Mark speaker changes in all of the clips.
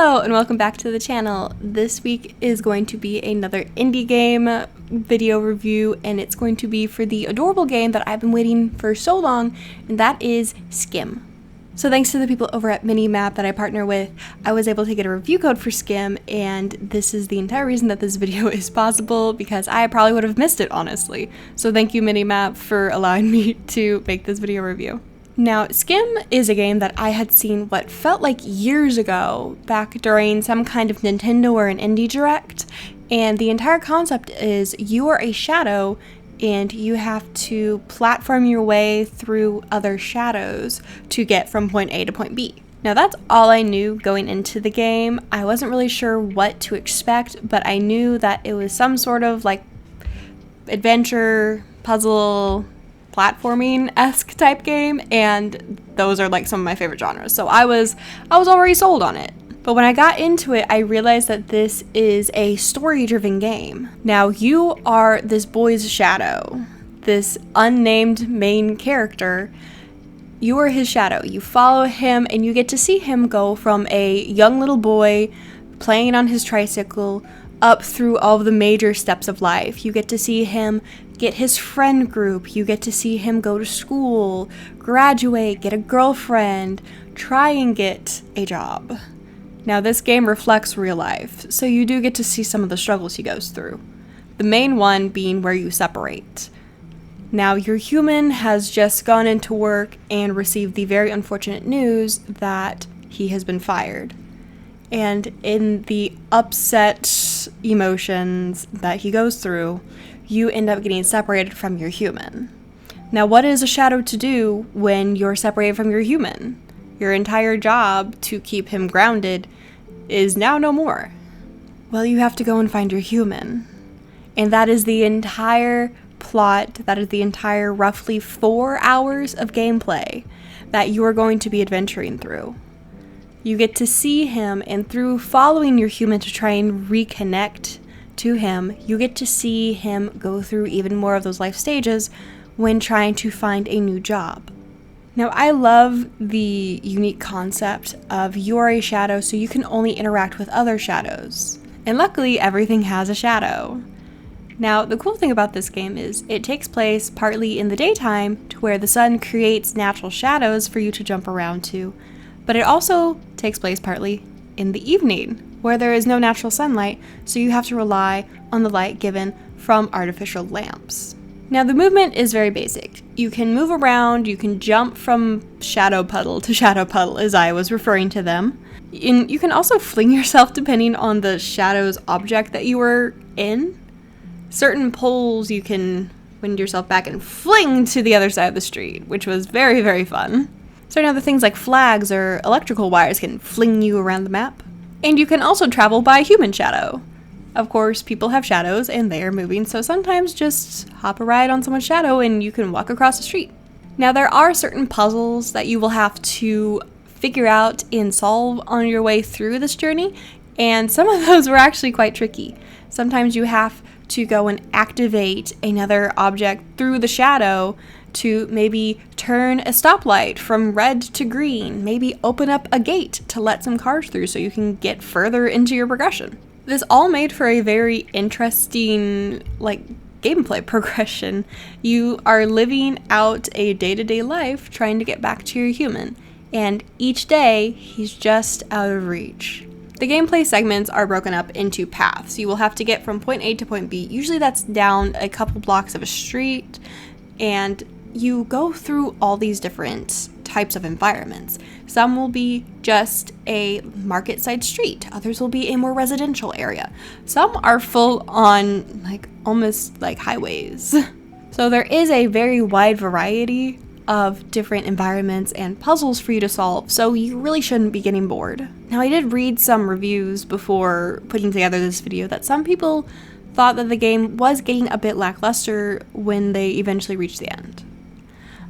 Speaker 1: Hello and welcome back to the channel. This week is going to be another indie game video review, and it's going to be for the adorable game that I've been waiting for so long, and that is SCHiM. So thanks to the people over at Minimap that I partner with, I was able to get a review code for SCHiM, and this is the entire reason that this video is possible, because I probably would have missed it, honestly. So thank you, Minimap, for allowing me to make this video review. Now, SCHiM is a game that I had seen what felt like years ago, back during some kind of Nintendo or an indie direct, and the entire concept is you are a shadow and you have to platform your way through other shadows to get from point A to point B. Now that's all I knew going into the game. I wasn't really sure what to expect, but I knew that it was some sort of like adventure, puzzle, platforming-esque type game, and those are like some of my favorite genres. So I was already sold on it. But when I got into it, I realized that this is a story-driven game. Now, you are this boy's shadow, this unnamed main character. You are his shadow. You follow him, and you get to see him go from a young little boy playing on his tricycle up through all of the major steps of life. You get to see him get his friend group. You get to see him go to school, graduate, get a girlfriend, try and get a job. Now, this game reflects real life, so you do get to see some of the struggles he goes through. The main one being where you separate. Now, your human has just gone into work and received the very unfortunate news that he has been fired. And in the upset emotions that he goes through, you end up getting separated from your human. Now, what is a shadow to do when you're separated from your human? Your entire job to keep him grounded is now no more. Well, you have to go and find your human. And that is the entire plot, that is the entire roughly 4 hours of gameplay that you are going to be adventuring through. You get to see him, and through following your human to try and reconnect to him, you get to see him go through even more of those life stages when trying to find a new job. Now, I love the unique concept of you're a shadow, so you can only interact with other shadows. And luckily, everything has a shadow. Now, the cool thing about this game is it takes place partly in the daytime, to where the sun creates natural shadows for you to jump around to, but it also takes place partly in the evening, where there is no natural sunlight, so you have to rely on the light given from artificial lamps. Now, the movement is very basic. You can move around, you can jump from shadow puddle to shadow puddle, as I was referring to them. And you can also fling yourself depending on the shadow's object that you were in. Certain poles you can wind yourself back and fling to the other side of the street, which was very, very fun. Certain other things like flags or electrical wires can fling you around the map. And you can also travel by human shadow. Of course, people have shadows and they are moving, so sometimes just hop a ride on someone's shadow and you can walk across the street. Now, there are certain puzzles that you will have to figure out and solve on your way through this journey, and some of those were actually quite tricky. Sometimes you have to go and activate another object through the shadow to maybe turn a stoplight from red to green, maybe open up a gate to let some cars through so you can get further into your progression. This all made for a very interesting, gameplay progression. You are living out a day-to-day life trying to get back to your human, and each day he's just out of reach. The gameplay segments are broken up into paths. You will have to get from point A to point B. Usually that's down a couple blocks of a street, and you go through all these different types of environments. Some will be just a market side street. Others will be a more residential area. Some are full on almost like highways. So there is a very wide variety of different environments and puzzles for you to solve, so you really shouldn't be getting bored. Now, I did read some reviews before putting together this video that some people thought that the game was getting a bit lackluster when they eventually reached the end.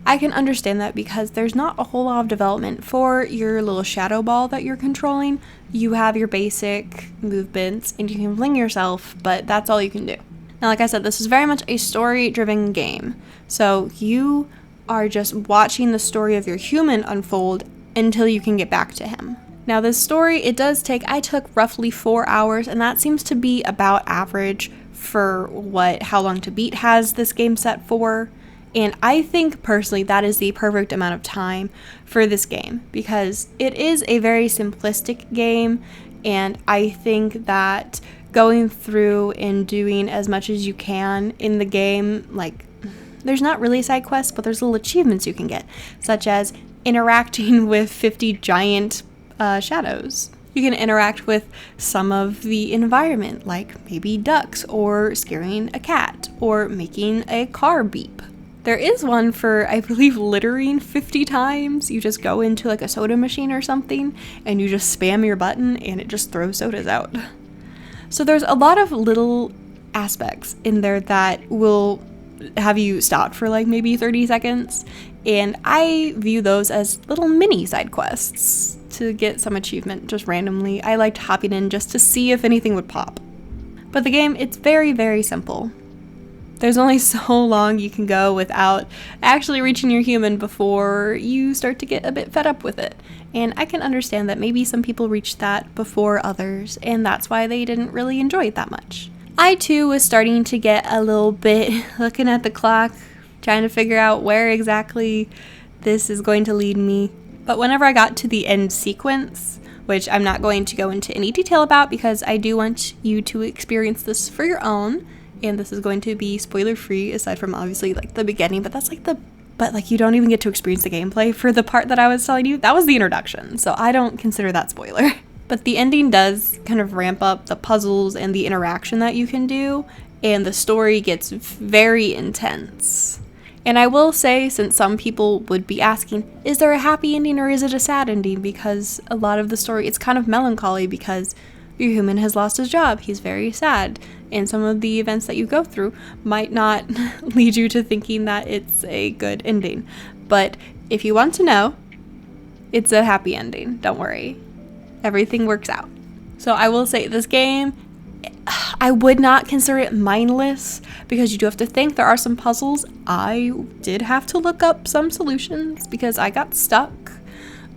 Speaker 1: I can understand that because there's not a whole lot of development for your little shadow ball that you're controlling. You have your basic movements and you can fling yourself, but that's all you can do. Now, like I said, this is very much a story-driven game. So you are just watching the story of your human unfold until you can get back to him. Now this story, I took roughly 4 hours, and that seems to be about average for how long to beat has this game set for. And I think personally that is the perfect amount of time for this game, because it is a very simplistic game, and I think that going through and doing as much as you can in the game, like, there's not really side quests, but there's little achievements you can get, such as interacting with 50 giant shadows. You can interact with some of the environment, like maybe ducks, or scaring a cat, or making a car beep. There is one for, I believe, littering 50 times. You just go into like a soda machine or something, and you just spam your button, and it just throws sodas out. So there's a lot of little aspects in there that will have you stopped for like maybe 30 seconds, and I view those as little mini side quests to get some achievement just randomly. I liked hopping in just to see if anything would pop. But the game, it's very, very simple. There's only so long you can go without actually reaching your human before you start to get a bit fed up with it. And I can understand that maybe some people reached that before others, and that's why they didn't really enjoy it that much. I too was starting to get a little bit looking at the clock, trying to figure out where exactly this is going to lead me. But whenever I got to the end sequence, which I'm not going to go into any detail about because I do want you to experience this for your own, and this is going to be spoiler free aside from obviously like the beginning, but you don't even get to experience the gameplay for the part that I was telling you. That was the introduction, so I don't consider that spoiler. But the ending does kind of ramp up the puzzles and the interaction that you can do, and the story gets very intense. And I will say, since some people would be asking, is there a happy ending or is it a sad ending? Because a lot of the story, it's kind of melancholy because your human has lost his job. He's very sad. And some of the events that you go through might not lead you to thinking that it's a good ending. But if you want to know, it's a happy ending. Don't worry. Everything works out. So I will say this game, I would not consider it mindless because you do have to think. There are some puzzles. I did have to look up some solutions because I got stuck.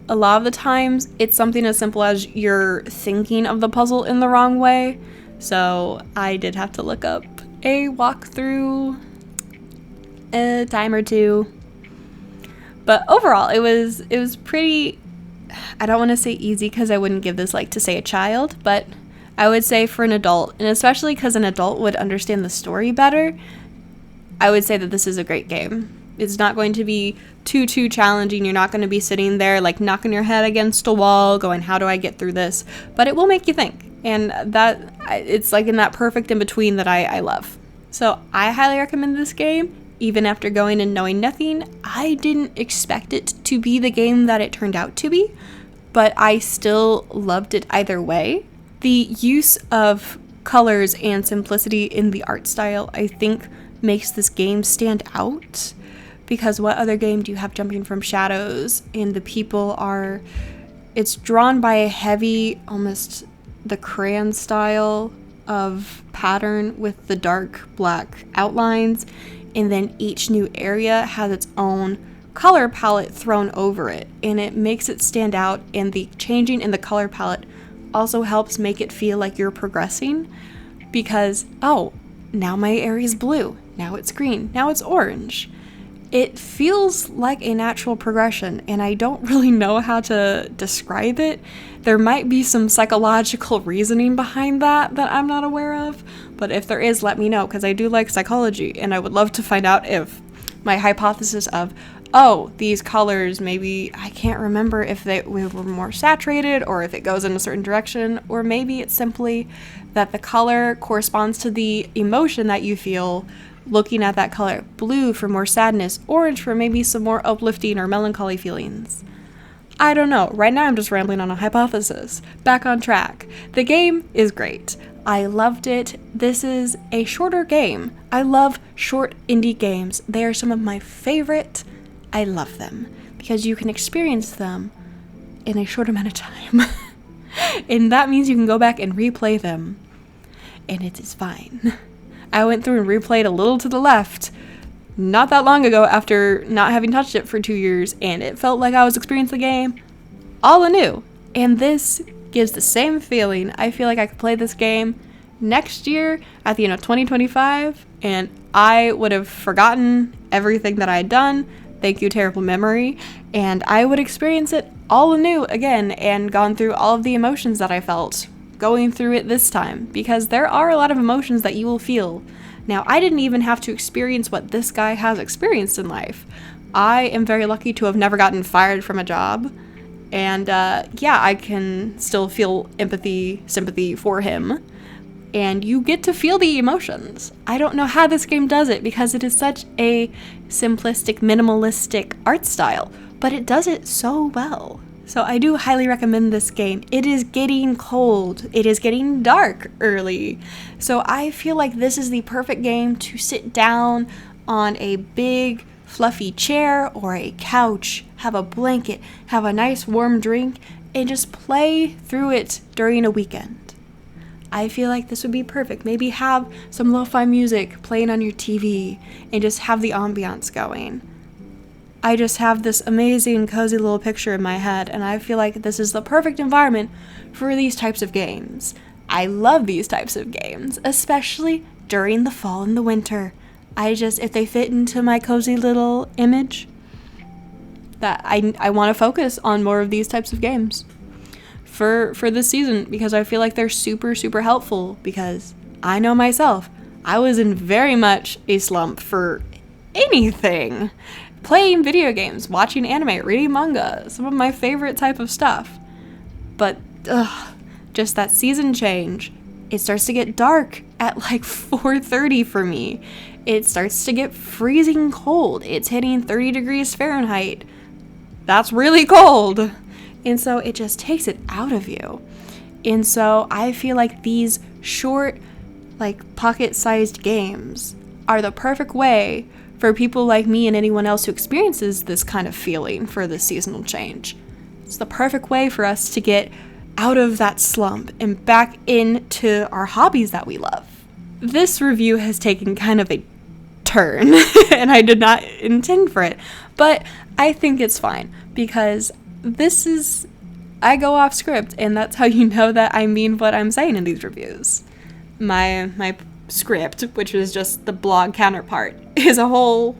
Speaker 1: A lot of the times it's something as simple as you're thinking of the puzzle in the wrong way. So I did have to look up a walkthrough a time or two. But overall, it was pretty, I don't want to say easy because I wouldn't give this like to say a child, but I would say for an adult, and especially because an adult would understand the story better, I would say that this is a great game. It's not going to be too challenging. You're not going to be sitting there like knocking your head against a wall going, how do I get through this? But it will make you think. And that it's like in that perfect in between that I love. So I highly recommend this game. Even after going and knowing nothing, I didn't expect it to be the game that it turned out to be, but I still loved it either way. The use of colors and simplicity in the art style, I think, makes this game stand out. Because what other game do you have jumping from shadows and the people are... It's drawn by a heavy, almost the crayon style of pattern with the dark black outlines, and then each new area has its own color palette thrown over it, and it makes it stand out, and the changing in the color palette also helps make it feel like you're progressing because, oh, now my area is blue, now it's green, now it's orange. It feels like a natural progression, and I don't really know how to describe it. There might be some psychological reasoning behind that I'm not aware of, but if there is, let me know, because I do like psychology, and I would love to find out if my hypothesis of, oh, these colors, maybe, I can't remember if we were more saturated, or if it goes in a certain direction, or maybe it's simply that the color corresponds to the emotion that you feel looking at that color. Blue for more sadness, orange for maybe some more uplifting or melancholy feelings. I don't know. Right now I'm just rambling on a hypothesis. Back on track. The game is great. I loved it. This is a shorter game. I love short indie games. They are some of my favorite. I love them because you can experience them in a short amount of time. And that means you can go back and replay them. And it is fine. I went through and replayed a little to the left not that long ago after not having touched it for 2 years, and it felt like I was experiencing the game all anew. And this gives the same feeling. I feel like I could play this game next year at the end of 2025 and I would have forgotten everything that I had done. Thank you, terrible memory. And I would experience it all anew again and gone through all of the emotions that I felt going through it this time, because there are a lot of emotions that you will feel. Now, I didn't even have to experience what this guy has experienced in life. I am very lucky to have never gotten fired from a job. And yeah, I can still feel empathy, sympathy for him. And you get to feel the emotions. I don't know how this game does it because it is such a simplistic, minimalistic art style, but it does it so well. So I do highly recommend this game. It is getting cold. It is getting dark early. So I feel like this is the perfect game to sit down on a big, fluffy chair or a couch, have a blanket, have a nice warm drink, and just play through it during a weekend. I feel like this would be perfect. Maybe have some lo-fi music playing on your TV and just have the ambiance going. I just have this amazing, cozy little picture in my head, and I feel like this is the perfect environment for these types of games. I love these types of games, especially during the fall and the winter. If they fit into my cozy little image, that I want to focus on more of these types of games for this season, because I feel like they're super, super helpful, because I know myself, I was in very much a slump for anything. Playing video games, watching anime, reading manga, some of my favorite type of stuff. But just that season change, it starts to get dark at like 4:30 for me. It starts to get freezing cold. It's hitting 30 degrees Fahrenheit. That's really cold. And so it just takes it out of you. And so I feel like these short, like pocket-sized games are the perfect way for people like me and anyone else who experiences this kind of feeling for the seasonal change. It's the perfect way for us to get out of that slump and back into our hobbies that we love. This review has taken kind of a turn, and I did not intend for it, but I think it's fine, because I go off script, and that's how you know that I mean what I'm saying in these reviews. My script, which is just the blog counterpart, is a whole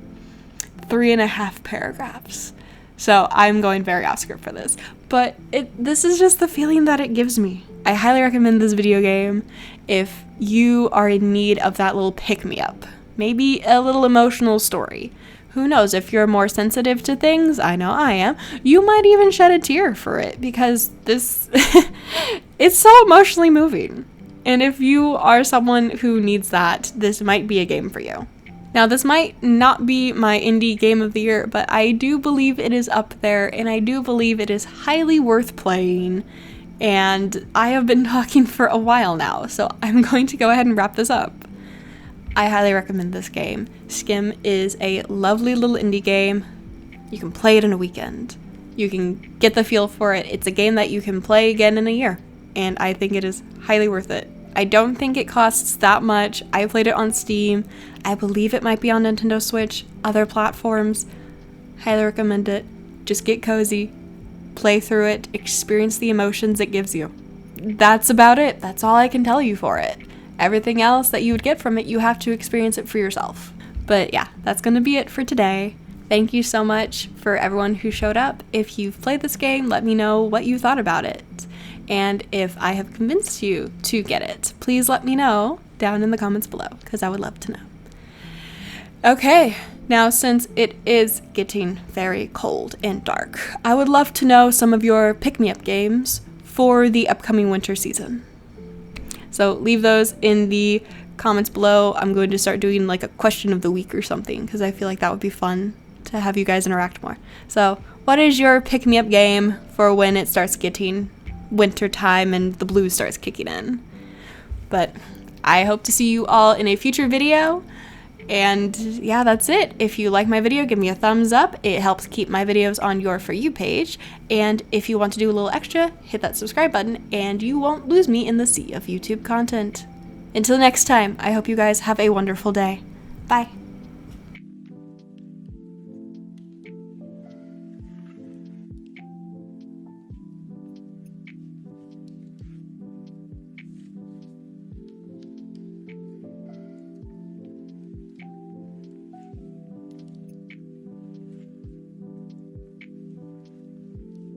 Speaker 1: 3.5 paragraphs. So I'm going very off script for this. But this is just the feeling that it gives me. I highly recommend this video game if you are in need of that little pick-me-up. Maybe a little emotional story. Who knows, if you're more sensitive to things, I know I am, you might even shed a tear for it, because this, it's so emotionally moving. And if you are someone who needs that, this might be a game for you. Now, this might not be my indie game of the year, but I do believe it is up there, and I do believe it is highly worth playing. And I have been talking for a while now, so I'm going to go ahead and wrap this up. I highly recommend this game. SCHiM is a lovely little indie game. You can play it in a weekend. You can get the feel for it. It's a game that you can play again in a year, and I think it is highly worth it. I don't think it costs that much. I played it on Steam. I believe it might be on Nintendo Switch, other platforms. Highly recommend it. Just get cozy, play through it, experience the emotions it gives you. That's about it. That's all I can tell you for it. Everything else that you would get from it, you have to experience it for yourself. But yeah, that's going to be it for today. Thank you so much for everyone who showed up. If you've played this game, let me know what you thought about it. And if I have convinced you to get it, please let me know down in the comments below, because I would love to know. Okay, now since it is getting very cold and dark, I would love to know some of your pick-me-up games for the upcoming winter season. So leave those in the comments below. I'm going to start doing like a question of the week or something, because I feel like that would be fun to have you guys interact more. So what is your pick-me-up game for when it starts getting winter time and the blues starts kicking in? But I hope to see you all in a future video. And yeah, that's it. If you like my video, give me a thumbs up. It helps keep my videos on your For You page. And if you want to do a little extra, hit that subscribe button and you won't lose me in the sea of YouTube content. Until next time, I hope you guys have a wonderful day. Bye.